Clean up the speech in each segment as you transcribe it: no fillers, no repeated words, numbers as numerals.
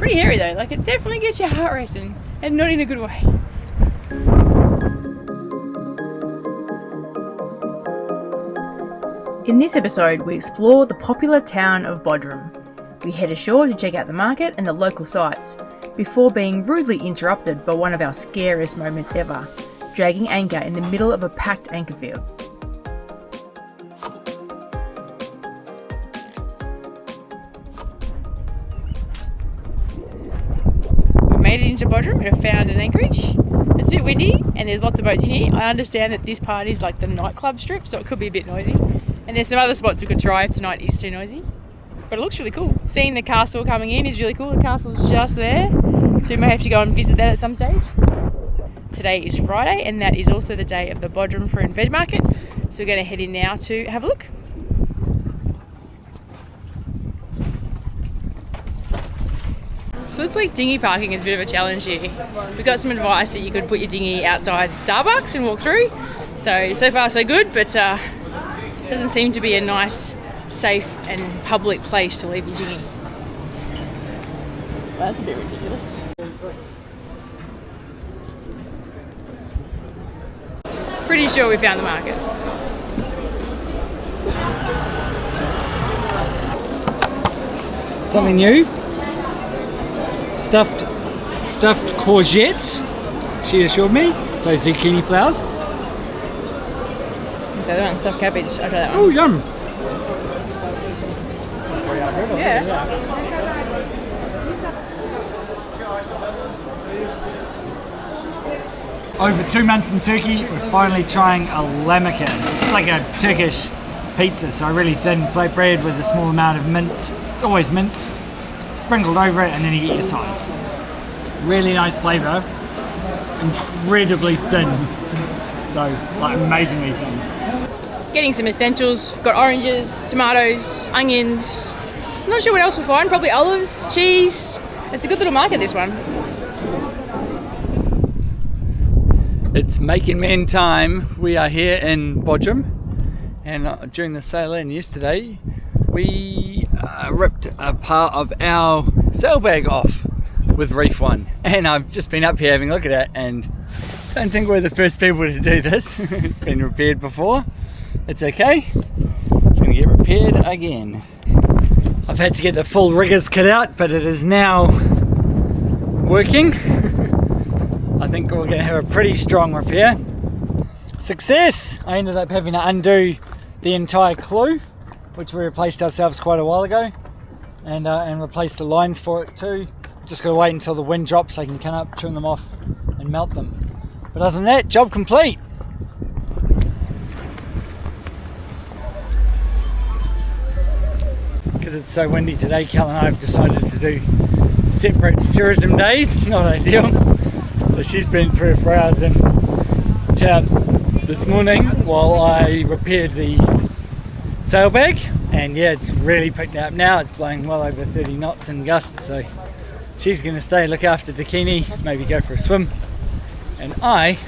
pretty hairy though, like it definitely gets your heart racing, and not in a good way. In this episode, we explore the popular town of Bodrum. We head ashore to check out the market and the local sights, before being rudely interrupted by one of our scariest moments ever, dragging anchor in the middle of a packed anchor field. We made it into Bodrum and have found an anchorage. It's a bit windy and there's lots of boats in here. I understand that this part is like the nightclub strip, so it could be a bit noisy. And there's some other spots we could try if tonight is too noisy. But it looks really cool. Seeing the castle coming in is really cool. The castle's just there, so we may have to go and visit that at some stage. Today is Friday, and that is also the day of the Bodrum Fruit and Veg Market. So we're going to head in now to have a look. So it looks like dinghy parking is a bit of a challenge here. We got some advice that you could put your dinghy outside Starbucks and walk through. So far so good, but doesn't seem to be a nice, safe and public place to leave your dinghy. That's a bit ridiculous. Pretty sure we found the market. Something new. Stuffed courgettes, she assured me. So zucchini flowers. The other one, stuffed cabbage. I'll try that one. Oh, yum. Yeah. Over 2 months in Turkey, we're finally trying a lamaka. It's like a Turkish pizza, so a really thin flatbread with a small amount of mince. It's always mince sprinkled over it, and then you get your sides. Really nice flavour. It's incredibly thin, though, like amazingly thin. Getting some essentials. We've got oranges, tomatoes, onions. I'm not sure what else we'll find. Probably olives, cheese. It's a good little market, this one. It's making men time. We are here in Bodrum, and during the sail in yesterday we ripped a part of our sailbag off with Reef One, and I've just been up here having a look at it, and don't think we're the first people to do this. It's been repaired before. It's okay, it's going to get repaired again. I've had to get the full riggers kit out, but it is now working. I think we're going to have a pretty strong repair. Success! I ended up having to undo the entire clew, which we replaced ourselves quite a while ago, and replace the lines for it too. Just got to wait until the wind drops so I can come up, trim them off and melt them. But other than that, job complete. Because it's so windy today, Kel and I have decided to do separate tourism days. Not ideal. So she's been 3 or 4 hours in town this morning while I repaired the sailbag, and yeah, it's really picked up now. It's blowing well over 30 knots in gusts, so she's going to stay, look after Dakini, maybe go for a swim, and I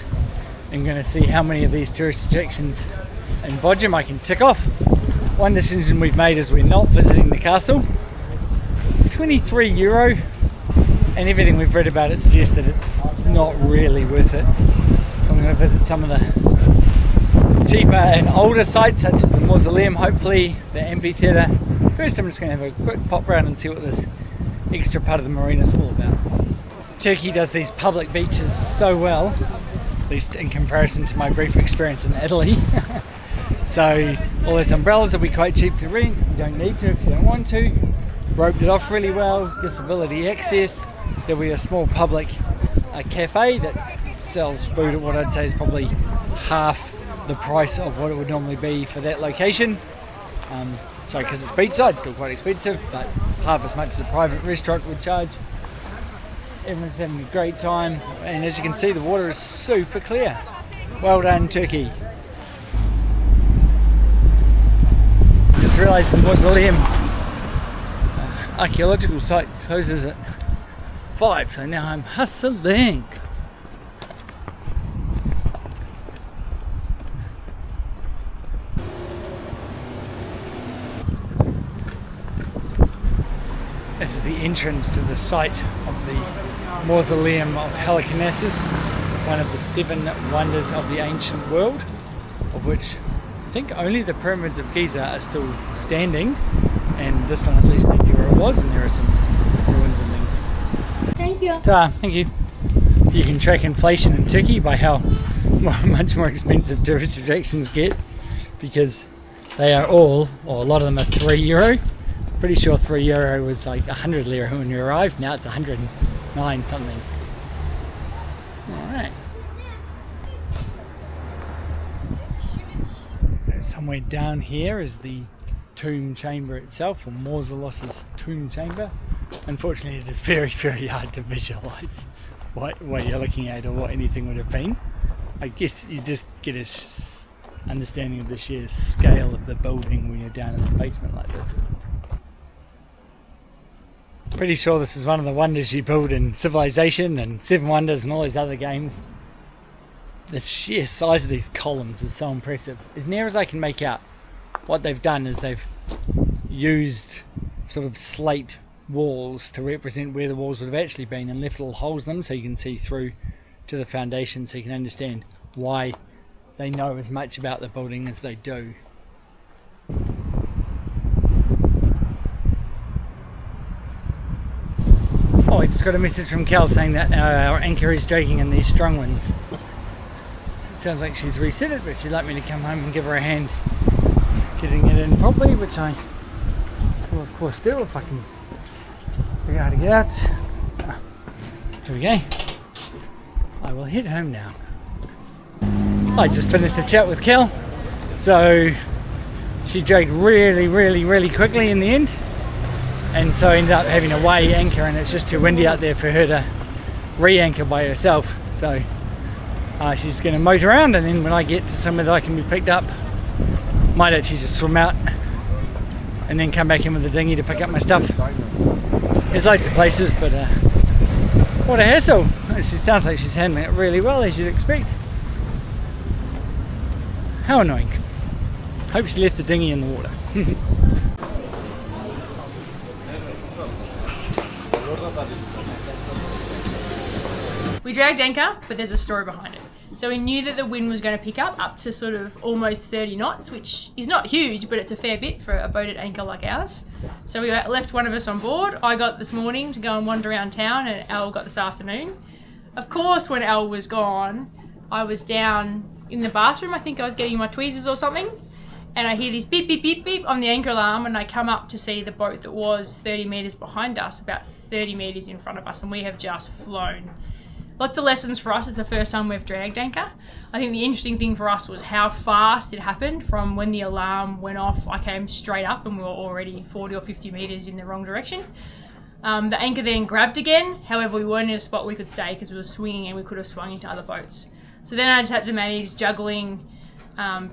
am going to see how many of these tourist attractions in Bodrum I can tick off. One decision we've made is we're not visiting the castle. It's €23, and everything we've read about it suggests that it's not really worth it. So I'm going to visit some of the cheaper and older sites, such as the Mausoleum, hopefully the ampitheatre. First I'm just going to have a quick pop round and see what this extra part of the marina is all about. Turkey does these public beaches so well, at least in comparison to my brief experience in Italy. So all those umbrellas will be quite cheap to rent. You don't need to if you don't want to. Roped it off really well, disability access. There'll be a small public cafe that sells food at what I'd say is probably half the price of what it would normally be for that location. So because it's beachside, it's still quite expensive, but half as much as a private restaurant would charge. Everyone's having a great time, and as you can see, the water is super clear. Well done, Turkey. Just realised the Mausoleum archaeological site closes at 5, so now I'm hustling. This is the entrance to the site of the Mausoleum of Halicarnassus, one of the 7 wonders of the ancient world, of which I think only the pyramids of Giza are still standing, and this one at least they knew where it was, and there are some ruins and things. Thank you. Thank you. You can track inflation in Turkey by how much more expensive tourist attractions get, because they are all, or a lot of them are €3. Pretty sure €3 was like 100 lira when you arrived. Now it's 109 something. Alright. So somewhere down here is the tomb chamber itself, or Mausoleus' tomb chamber. Unfortunately it is very, very hard to visualise what you're looking at or what anything would have been. I guess you just get a understanding of the sheer scale of the building when you're down in the basement like this. Pretty sure this is one of the wonders you build in Civilization and Seven Wonders and all those other games. The sheer size of these columns is so impressive. As near as I can make out, what they've done is they've used sort of slate walls to represent where the walls would have actually been and left little holes in them so you can see through to the foundation, so you can understand why they know as much about the building as they do. Oh, I just got a message from Kel saying that our anchor is dragging in these strong winds. It sounds like she's reset it, but she'd like me to come home and give her a hand getting it in properly, which I will of course do if I can figure out how to get out. Here we go. I will head home now. I just finished a chat with Kel, so she dragged really quickly in the end, and so I ended up having to weigh anchor, and it's just too windy out there for her to re-anchor by herself. So she's going to motor around, and then when I get to somewhere that I can be picked up, might actually just swim out and then come back in with the dinghy to pick up my stuff. There's loads of places, but what a hassle. She sounds like she's handling it really well, as you'd expect. How annoying. Hope she left the dinghy in the water. We dragged anchor, but there's a story behind it. So we knew that the wind was going to pick up to sort of almost 30 knots, which is not huge, but it's a fair bit for a boat at anchor like ours. So we left one of us on board. I got this morning to go and wander around town, and Al got this afternoon. Of course, when Al was gone, I was down in the bathroom. I think I was getting my tweezers or something, and I hear this beep, beep, beep, beep on the anchor alarm, and I come up to see the boat that was 30 metres behind us, about 30 metres in front of us, and we have just flown. Lots of lessons for us. It's the first time we've dragged anchor. I think the interesting thing for us was how fast it happened. From when the alarm went off, I came straight up and we were already 40 or 50 metres in the wrong direction. The anchor then grabbed again. However, we weren't in a spot we could stay because we were swinging and we could have swung into other boats. So then I just had to manage juggling,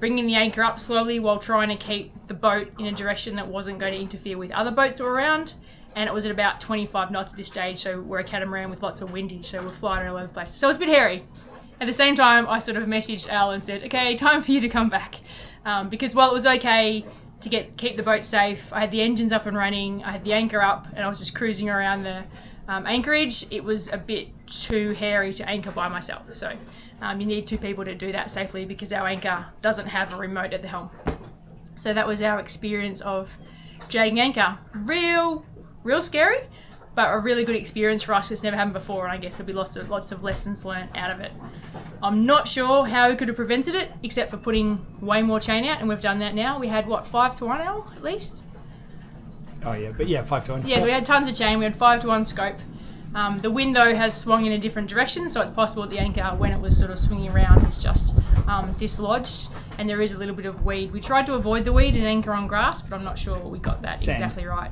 bringing the anchor up slowly while trying to keep the boat in a direction that wasn't going to interfere with other boats that were around. And it was at about 25 knots at this stage, so we're a catamaran with lots of windage, so we're flying all over the place. So it was a bit hairy. At the same time, I sort of messaged Al and said, okay, time for you to come back. Because while it was okay to keep the boat safe, I had the engines up and running, I had the anchor up, and I was just cruising around the anchorage. It was a bit too hairy to anchor by myself. So you need 2 people to do that safely because our anchor doesn't have a remote at the helm. So that was our experience of dragging anchor. Real scary, but a really good experience for us. It's never happened before, and I guess there'll be lots of lessons learned out of it. I'm not sure how we could have prevented it, except for putting way more chain out, and we've done that now. We had, 5-to-1 Al, at least? Oh yeah, but yeah, 5-to-1. Yeah, so we had tons of chain. We had 5-to-1 scope. The wind, though, has swung in a different direction, so it's possible that the anchor, when it was sort of swinging around, is just dislodged, and there is a little bit of weed. We tried to avoid the weed and anchor on grass, but I'm not sure we got that exactly right.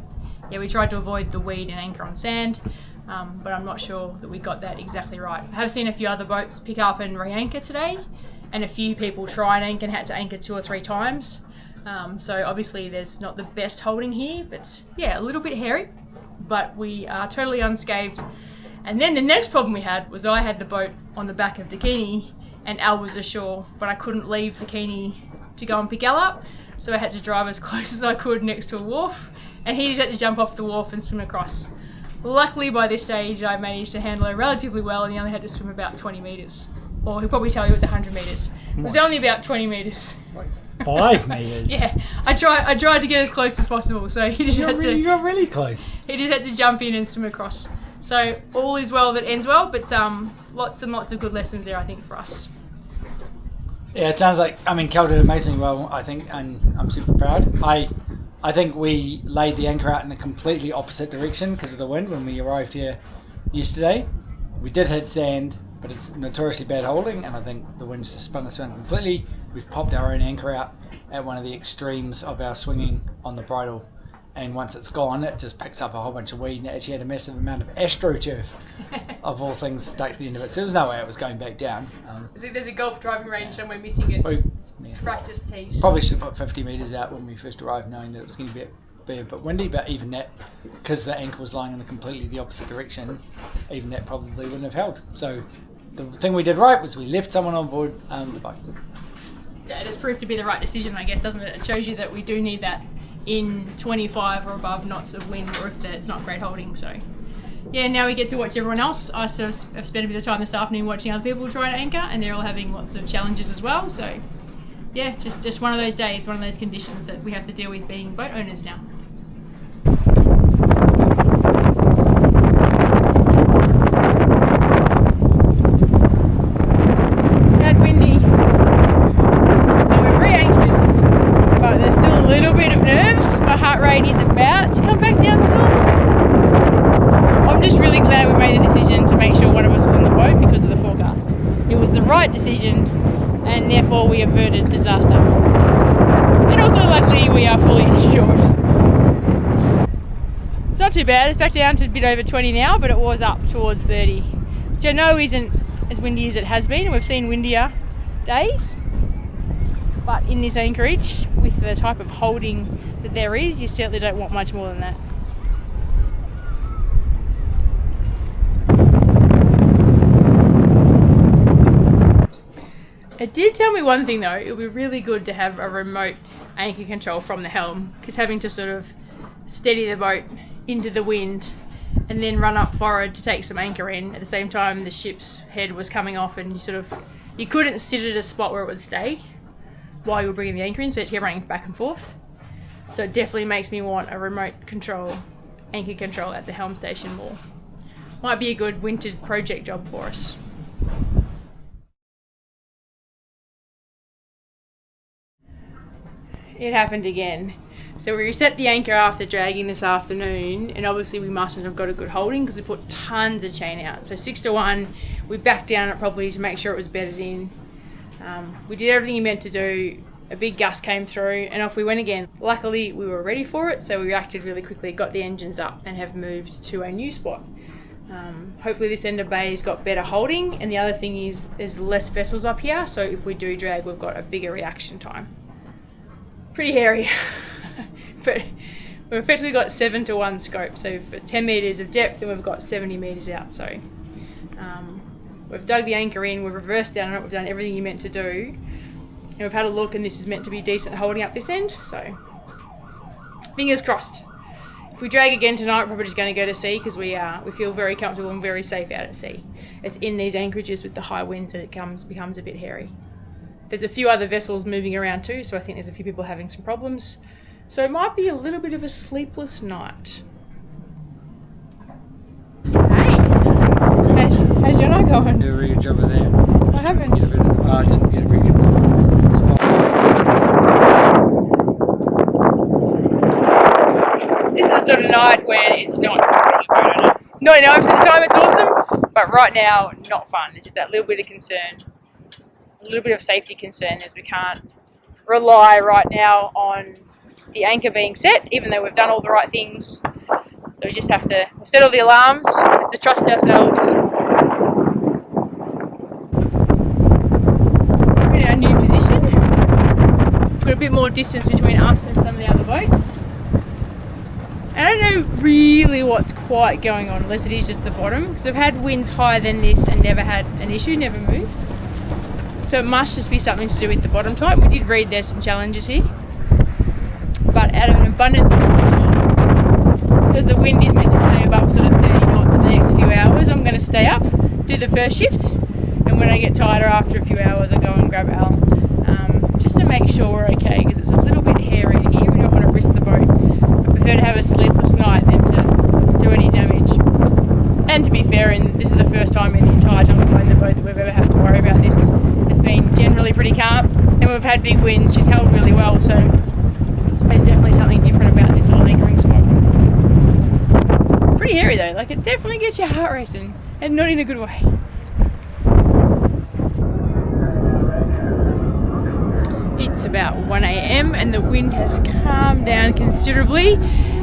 Yeah, we tried to avoid the weed and anchor on sand, but I'm not sure that we got that exactly right. I have seen a few other boats pick up and re-anchor today, and a few people try and anchor and had to anchor 2 or 3 times. So obviously there's not the best holding here, but yeah, a little bit hairy, but we are totally unscathed. And then the next problem we had was I had the boat on the back of Dakini and Al was ashore, but I couldn't leave Dakini to go and pick Al up, so I had to drive as close as I could next to a wharf and he just had to jump off the wharf and swim across. Luckily by this stage I managed to handle it relatively well, and he only had to swim about 20 metres. Or he'll probably tell you it was 100 metres. It was only about 20 metres. 5 metres? Yeah, I tried to get as close as possible, so he just had to... You got really close. He just had to jump in and swim across. So all is well that ends well, but lots and lots of good lessons there, I think, for us. Yeah, it sounds like, I mean, Kel did amazingly well, I think, and I'm super proud. I think we laid the anchor out in a completely opposite direction because of the wind when we arrived here yesterday. We did hit sand, but it's notoriously bad holding, and I think the wind's just spun us around completely. We've popped our own anchor out at one of the extremes of our swinging on the bridle, and once it's gone, it just picks up a whole bunch of weed, and it actually had a massive amount of astroturf, of all things, stuck to the end of it. So there's no way it was going back down. There's a golf driving range somewhere missing its practice tees. Probably should have put 50 metres out when we first arrived, knowing that it was going to be a bit windy, but even that, because the anchor was lying in completely the opposite direction, even that probably wouldn't have held. So the thing we did right was we left someone on board the boat. Yeah, it has proved to be the right decision, I guess, doesn't it? It shows you that we do need that in 25 or above knots of wind, or if it's not great holding. So yeah, now we get to watch everyone else. I sort of have spent a bit of time this afternoon watching other people try to anchor, and they're all having lots of challenges as well. So yeah, just one of those days, one of those conditions that we have to deal with being boat owners now. Is about to come back down to normal. I'm just really glad we made the decision to make sure one of us was on the boat because of the forecast. It was the right decision, and therefore we averted disaster. And also, luckily, we are fully insured. It's not too bad. It's back down to a bit over 20 now, but it was up towards 30, which I know isn't as windy as it has been, and we've seen windier days. But in this anchorage, with the type of holding that there is, you certainly don't want much more than that. It did tell me one thing though, it would be really good to have a remote anchor control from the helm, because having to sort of steady the boat into the wind and then run up forward to take some anchor in, at the same time the ship's head was coming off, and you couldn't sit at a spot where it would stay while you were bringing the anchor in, so you had to keep running back and forth. So it definitely makes me want a remote control, anchor control at the helm station more. Might be a good winter project job for us. It happened again. So we reset the anchor after dragging this afternoon, and obviously we mustn't have got a good holding because we put tons of chain out. So 6 to 1, we backed down it properly to make sure it was bedded in. We did everything you meant to do. A big gust came through and off we went again. Luckily we were ready for it, so we reacted really quickly, got the engines up and have moved to a new spot. Hopefully this end of bay's got better holding, and the other thing is there's less vessels up here, so if we do drag we've got a bigger reaction time. Pretty hairy, but we've effectively got 7 to 1 scope, so for 10 metres of depth and we've got 70 metres out. So we've dug the anchor in, we've reversed down on it, we've done everything you meant to do, and we've had a look, and this is meant to be decent holding up this end, so fingers crossed. If we drag again tonight, we're probably just going to go to sea because we feel very comfortable and very safe out at sea. It's in these anchorages with the high winds that it becomes a bit hairy. There's a few other vessels moving around too, so I think there's a few people having some problems. So it might be a little bit of a sleepless night. Hey! How's your night going? Do a really good job of that. What happened? I didn't get a very good spot. This is the sort of night when it's not completely 99% of the time it's awesome, but right now, not fun. There's just that little bit of concern, a little bit of safety concern, as we can't rely right now on the anchor being set, even though we've done all the right things. So we just have to set all the alarms, we have to trust ourselves. We're in our new position. Put a bit more distance between us and some of the other boats. And I don't know really what's quite going on, unless it is just the bottom, because we've had winds higher than this and never had an issue, never moved. So it must just be something to do with the bottom type. We did read there's some challenges here, but out of an abundance of caution, because the wind is meant to stay above sort of 30 knots in the next few hours. I'm going to stay up, do the first shift, and when I get tighter after a few hours, I'll go and grab Al, just to make sure we're okay, because it's a little bit hairy in here. We don't want to risk the boat. I prefer to have a sleepless night than to do any damage. And to be fair, and this is the first time in the entire time I've flown the boat that we've ever had to worry about this. It's been generally pretty calm, and we've had big winds. She's held really well, so there's definitely something different about this little anchoring spot. Pretty hairy though, like it definitely gets your heart racing, and not in a good way. It's about 1 AM and the wind has calmed down considerably.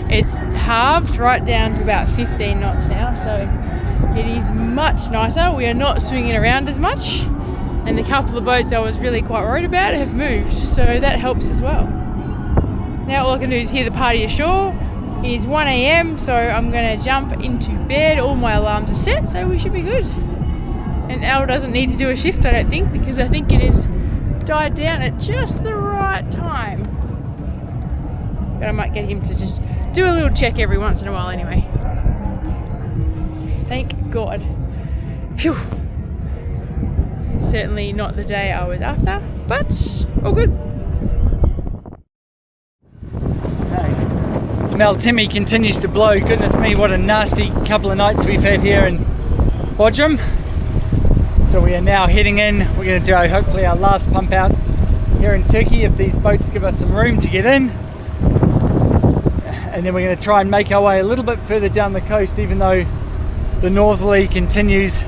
It's halved right down to about 15 knots now, so it is much nicer. We are not swinging around as much, and the couple of boats I was really quite worried about have moved, so that helps as well. Now all I can do is hear the party ashore. It is 1 AM, so I'm going to jump into bed. All my alarms are set, so we should be good. And Al doesn't need to do a shift, I don't think, because I think it is died down at just the right time. But I might get him to just do a little check every once in a while anyway. Thank God. Phew. Certainly not the day I was after, but all good. The Maltimi continues to blow. Goodness me, what a nasty couple of nights we've had here in Bodrum. So we are now heading in. We're going to do hopefully our last pump out here in Turkey if these boats give us some room to get in. And then we're going to try and make our way a little bit further down the coast, even though the northerly continues.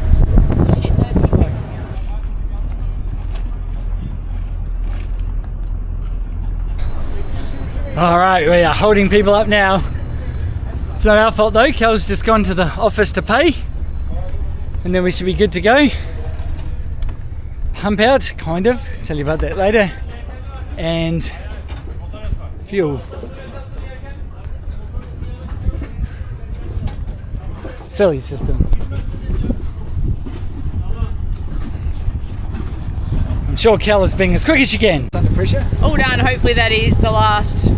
Alright, we are holding people up now. It's not our fault though, Kel's just gone to the office to pay. And then we should be good to go. Pump out, kind of, tell you about that later. And fuel. Silly system. I'm sure Kel is being as quick as she can. It's under pressure. All done. Hopefully that is the last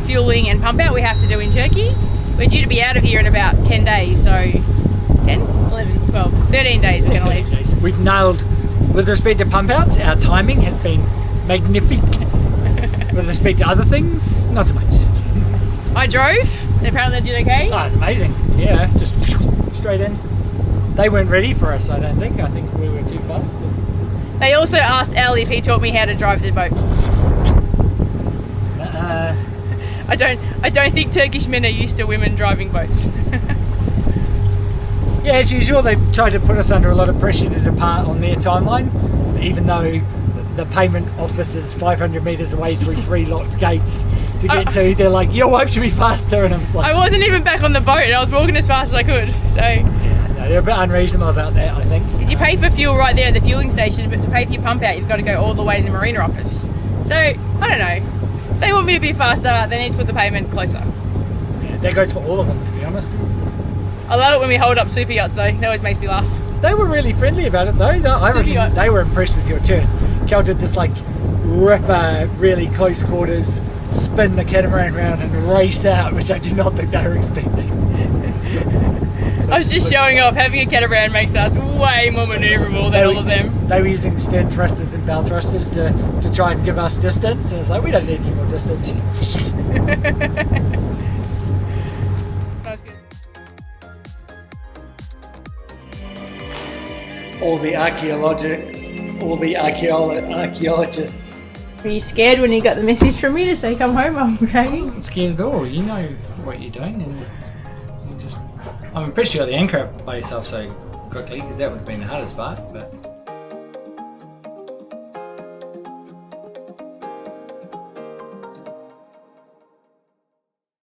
fueling and pump out we have to do in Turkey. We're due to be out of here in about 10 days, so 10, 11, 12, 13 days we're going to leave. We've nailed, with respect to pump outs, our timing has been magnificent. With respect to other things, not so much. I drove, and apparently they did okay. Oh, it's amazing. Yeah, just straight in. They weren't ready for us, I don't think. I think we were too fast. But... They also asked Al if he taught me how to drive the boat. I don't think Turkish men are used to women driving boats. Yeah, as usual, they tried to put us under a lot of pressure to depart on their timeline, even though the payment office is 500 metres away through 3 locked gates to get to. They're like, your wife should be faster, and I was like... I wasn't even back on the boat, and I was walking as fast as I could, so... Yeah, no, they're a bit unreasonable about that, I think. Because you pay for fuel right there at the fueling station, but to pay for your pump out, you've got to go all the way to the marina office. So, I don't know. If they want me to be faster, they need to put the payment closer. Yeah, that goes for all of them, to be honest. I love it when we hold up super yachts though, that always makes me laugh. They were really friendly about it though. I reckon they were impressed with your turn. Kel did this like ripper, really close quarters, spin the catamaran around and race out, which I do not think they were expecting. I was just showing off. Having a catamaran makes us way more manoeuvrable than all of them. They were using stern thrusters and bow thrusters to try and give us distance, and it's like, we don't need any more distance. That's good. All the archaeologists. Were you scared when you got the message from me to say come home? I'm dragging. I wasn't scared at all. You know what you're doing, and I'm impressed you got the anchor by yourself so quickly, because that would have been the hardest part. But